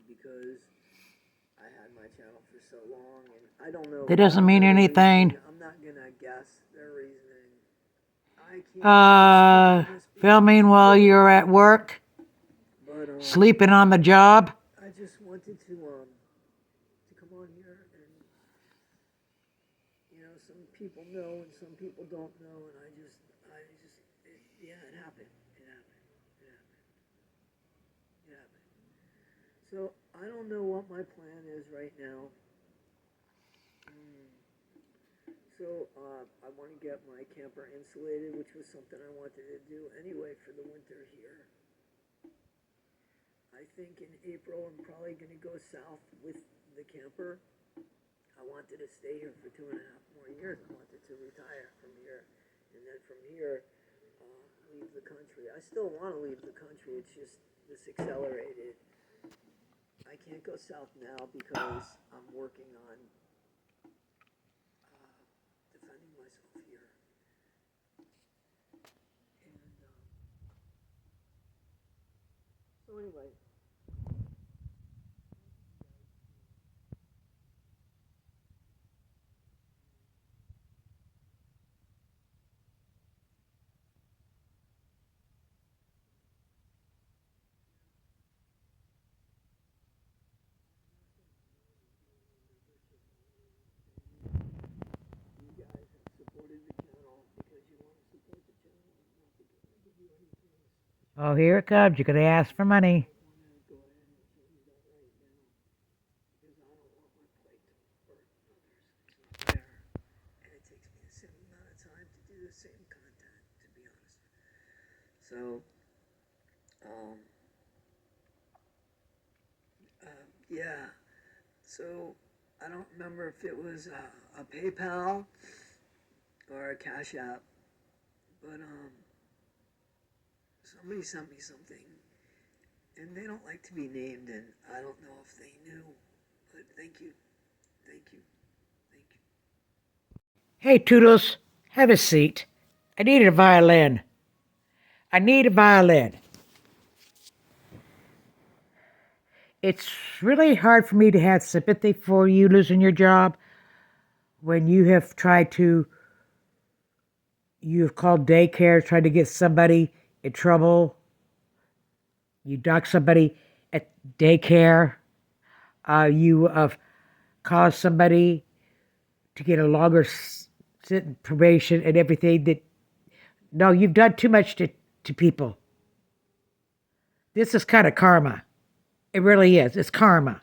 because I had my channel for so long, and I don't know. That doesn't mean anything. I'm not gonna guess their reasoning. I can't Filming while you're at work, but sleeping on the job. I just wanted to come on here, and some people know and some people don't know, and it happened. It happened. It happened. It happened. So I don't know what my plan is right now. So I want to get my camper insulated, which was something I wanted to do anyway for the winter here. I think in April I'm probably going to go south with the camper. I wanted to stay here for 2.5 more years. I wanted to retire from here, and then from here leave the country. I still want to leave the country. It's just this accelerated. I can't go south now because I'm working on defending myself here. And so anyway. Oh, here it comes. You're going to ask for money. So, yeah. So, I don't remember if it was a PayPal or a Cash App, but somebody sent me something, and they don't like to be named, and I don't know if they knew, but thank you. Thank you. Thank you. Hey, Toodles, have a seat. I need a violin. I need a violin. It's really hard for me to have sympathy for you losing your job when you have you've called daycare, tried to get somebody in trouble. You dock somebody at daycare. You have caused somebody to get a longer sentence, probation, and everything. No, you've done too much to people. This is kind of karma. It really is. It's karma.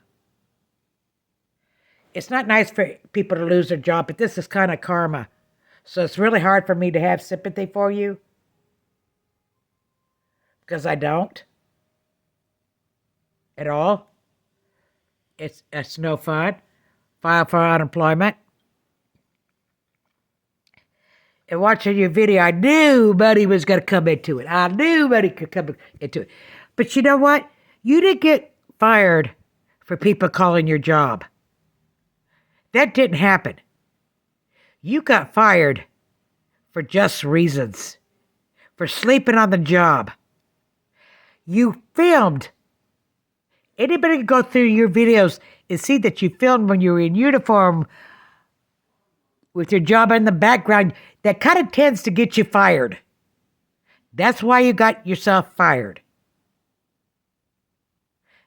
It's not nice for people to lose their job, but this is kind of karma. So it's really hard for me to have sympathy for you. Because I don't. At all. It's no fun. File for unemployment. And watching your video, I knew Buddy was going to come into it. I knew Buddy could come into it. But you know what? You didn't get fired for people calling your job. That didn't happen. You got fired for just reasons. For sleeping on the job. You filmed. Anybody can go through your videos and see that you filmed when you were in uniform with your job in the background. That kind of tends to get you fired. That's why you got yourself fired.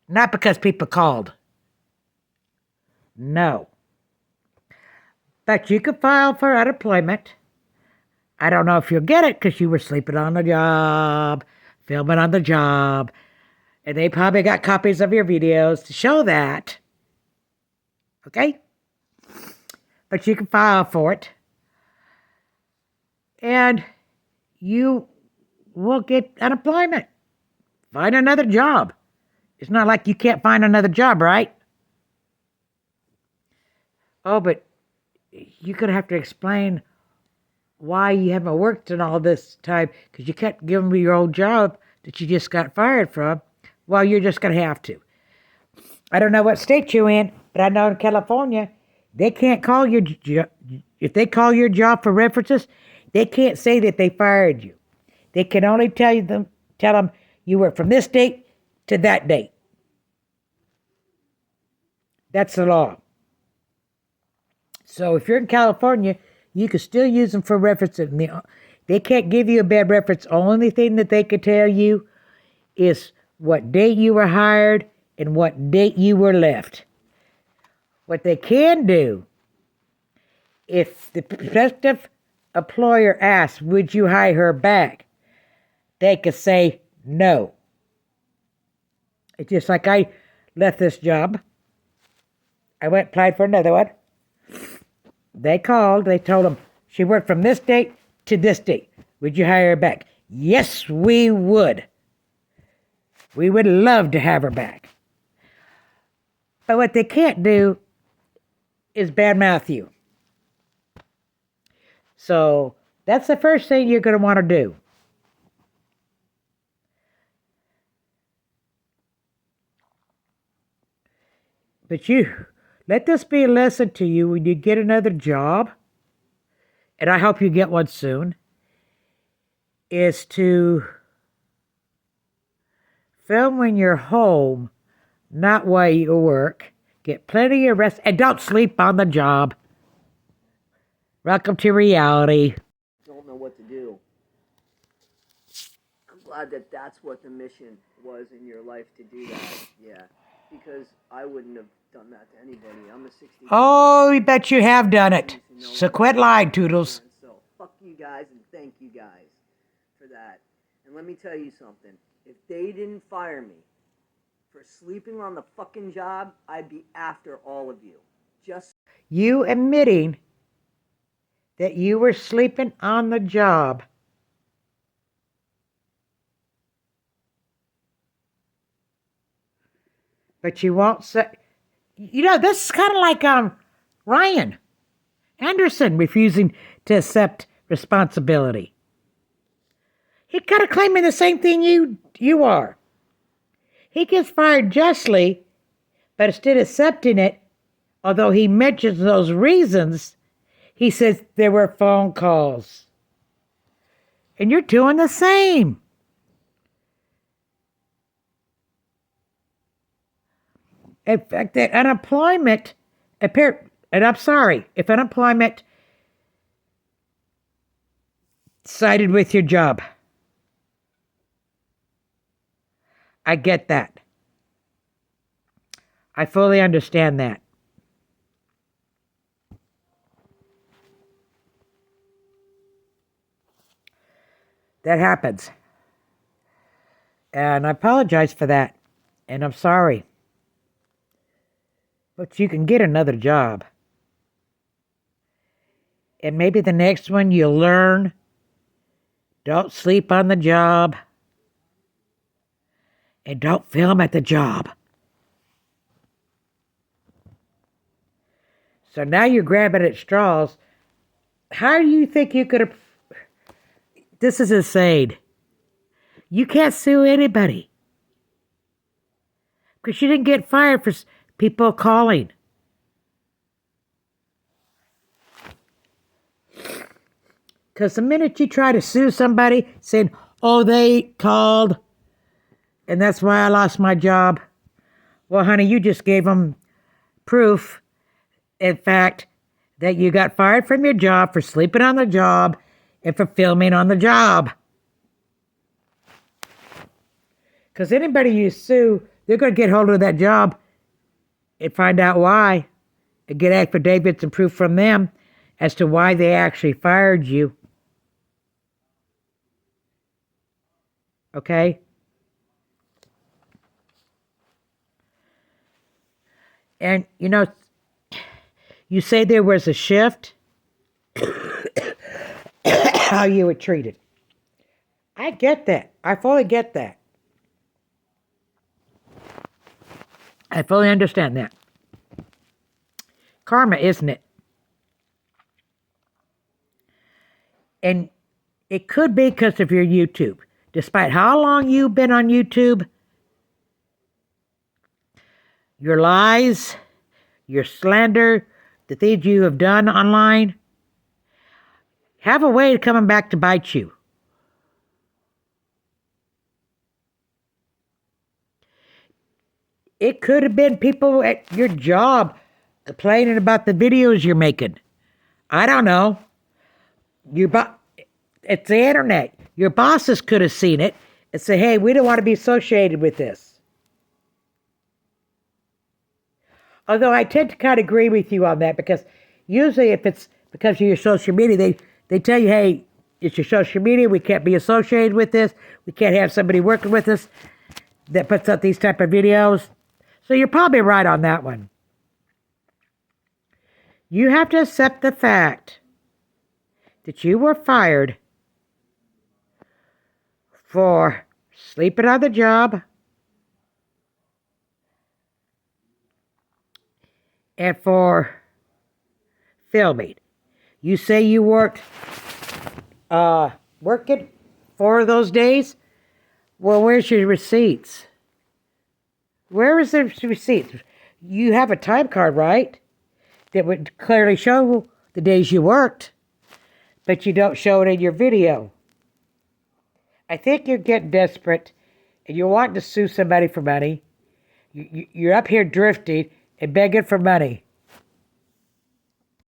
Not because people called. No. But you could file for unemployment. I don't know if you'll get it because you were sleeping on the job, filming on the job, and they probably got copies of your videos to show that. Okay? But you can file for it. And you will get unemployment. Find another job. It's not like you can't find another job, right? Oh, but you're going to have to explain why you haven't worked in all this time because you can't give them your old job that you just got fired from. Well, you're just going to have to. I don't know what state you're in, but I know in California, they can't call your job. If they call your job for references, they can't say that they fired you. They can only tell them you were from this date to that date. That's the law. So if you're in California, you can still use them for reference. They can't give you a bad reference. Only thing that they could tell you is what date you were hired and what date you were left. What they can do, if the prospective employer asks, would you hire her back? They could say no. It's just like I left this job. I went and applied for another one. They called. They told them she worked from this date to this date. Would you hire her back? Yes, we would. We would love to have her back. But what they can't do is badmouth you. So that's the first thing you're going to want to do. But you, let this be a lesson to you when you get another job, and I hope you get one soon, is to film when you're home, not while you work. Get plenty of rest, and don't sleep on the job. Welcome to reality. Don't know what to do. I'm glad that that's what the mission was in your life, to do that. Yeah, because I wouldn't have done that to anybody. I'm a 60. Oh, you bet you have done it. So quit lying, Toodles. So fuck you guys and thank you guys for that. And let me tell you something. If they didn't fire me for sleeping on the fucking job, I'd be after all of you. Just you admitting that you were sleeping on the job. But you won't say. You know, this is kind of like Ryan Anderson refusing to accept responsibility. He kind of claiming the same thing you are. He gets fired justly, but instead of accepting it, although he mentions those reasons, he says there were phone calls. And you're doing the same. In fact, that unemployment, and I'm sorry, if unemployment sided with your job, I get that. I fully understand that. That happens. And I apologize for that. And I'm sorry. But you can get another job. And maybe the next one you'll learn. Don't sleep on the job. And don't film at the job. So now you're grabbing at straws. How do you think you could have... This is insane. You can't sue anybody. Because you didn't get fired for people calling. Because the minute you try to sue somebody saying, oh, they called, and that's why I lost my job. Well, honey, you just gave them proof, in fact, that you got fired from your job for sleeping on the job and for filming on the job. Because anybody you sue, they're going to get hold of that job and find out why and get affidavits and proof from them as to why they actually fired you. Okay? And, you know, you say there was a shift, how you were treated. I get that. I fully get that. I fully understand that. Karma, isn't it? And it could be because of your YouTube. Despite how long you've been on YouTube, your lies, your slander, the things you have done online, have a way of coming back to bite you. It could have been people at your job complaining about the videos you're making. I don't know. It's the internet. Your bosses could have seen it and say, hey, we don't want to be associated with this. Although I tend to kind of agree with you on that, because usually if it's because of your social media, they tell you, hey, it's your social media. We can't be associated with this. We can't have somebody working with us that puts out these type of videos. So you're probably right on that one. You have to accept the fact that you were fired for sleeping on the job and for filming. You say you worked working 4 of those days? Well, where's your receipts? Where is the receipts? You have a time card, right? That would clearly show the days you worked, but you don't show it in your video. I think you're getting desperate and you're wanting to sue somebody for money. You're up here drifting and begging for money.